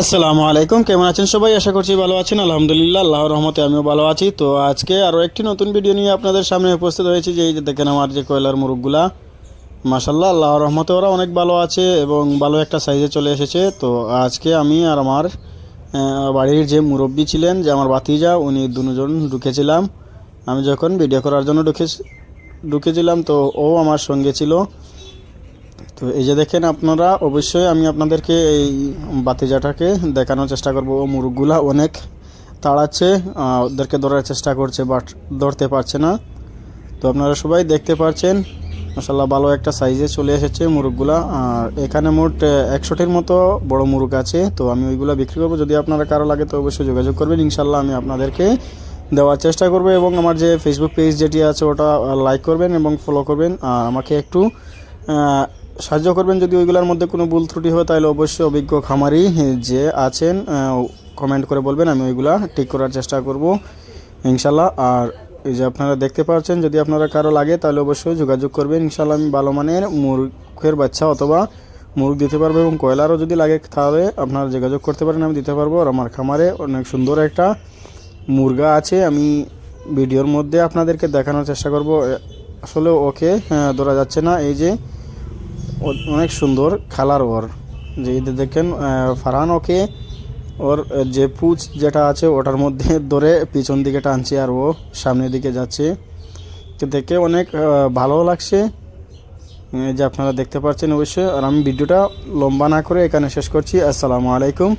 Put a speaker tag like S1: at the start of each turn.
S1: আসসালামু আলাইকুম, কেমন আছেন সবাই? আশা করছি ভালো আছেন। আলহামদুলিল্লাহ, আল্লাহর রহমতে আমিও ভালো আছি। তো আজকে আরও একটি নতুন ভিডিও নিয়ে আপনাদের সামনে উপস্থিত হয়েছি। যে এই যে দেখেন আমার যে কয়লার মুরগগুলা, মাশাল্লাহ আল্লাহর রহমতে ওরা অনেক ভালো আছে এবং ভালো একটা সাইজে চলে এসেছে। তো আজকে আমি আর আমার বাড়ির যে মুরব্বি ছিলেন, যে আমার ভাতিজা, উনি দুজন ঢুকেছিলাম। আমি যখন ভিডিও করার জন্য ঢুকেছিলাম তো ও আমার সঙ্গে ছিল। তো এই যে দেখেন আপনারা, অবশ্যই আমি আপনাদেরকে এই বাতিজাটাকে দেখানোর চেষ্টা করব। ও মুরগগুলা অনেক তাড়াচ্ছে, ওদেরকে ধরার চেষ্টা করছে, বাট ধরতে পারছে না। তো আপনারা সবাই দেখতে পাচ্ছেন, মাশাআল্লাহ ভালো একটা সাইজে চলে এসেছে মুরগগুলা। আর এখানে মোট 100টির মতো বড় মুরগ আছে। তো আমি ওইগুলো বিক্রি করবো। যদি আপনারা কারো লাগে তো অবশ্যই যোগাযোগ করবেন, ইনশাল্লাহ আমি আপনাদেরকে দেওয়ার চেষ্টা করবো। এবং আমার যে ফেসবুক পেজ যেটি আছে ওটা লাইক করবেন এবং ফলো করবেন। আর আমাকে একটু সাহায্য করবেন। যদি ওইগুলোর মধ্যে কোনো ভুল ত্রুটি হয় তাহলে অবশ্যই অভিজ্ঞ খামারি যে আছেন কমেন্ট করে বলবেন, আমি ওইগুলা ঠিক করার চেষ্টা করব ইনশাল্লাহ। আর এই যে আপনারা দেখতে পাচ্ছেন, যদি আপনারা কারো লাগে তাহলে অবশ্যই যোগাযোগ করবেন। ইনশাল্লাহ আমি ভালো মানের মুরগের বাচ্চা অথবা মুরগ দিতে পারবো, এবং কয়লারও যদি লাগে তাহলে আপনারা যোগাযোগ করতে পারেন, আমি দিতে পারবো। আর আমার খামারে অনেক সুন্দর একটা মুরগা আছে, আমি ভিডিওর মধ্যে আপনাদেরকে দেখানোর চেষ্টা করব। আসলে ওকে ধরা যাচ্ছে না। এই যে অনেক সুন্দর কালার ওর, যে এই দেখেন ফারহান ওকে ওর যে পুঁজ যেটা আছে ওটার মধ্যে ধরে পিছন দিকে টানছে, আর ও সামনের দিকে যাচ্ছে। তো দেখে অনেক ভালো লাগছে, যে আপনারা দেখতে পাচ্ছেন অবশ্যই। আর আমি ভিডিওটা লম্বা না করে এখানে শেষ করছি। আসসালামু আলাইকুম।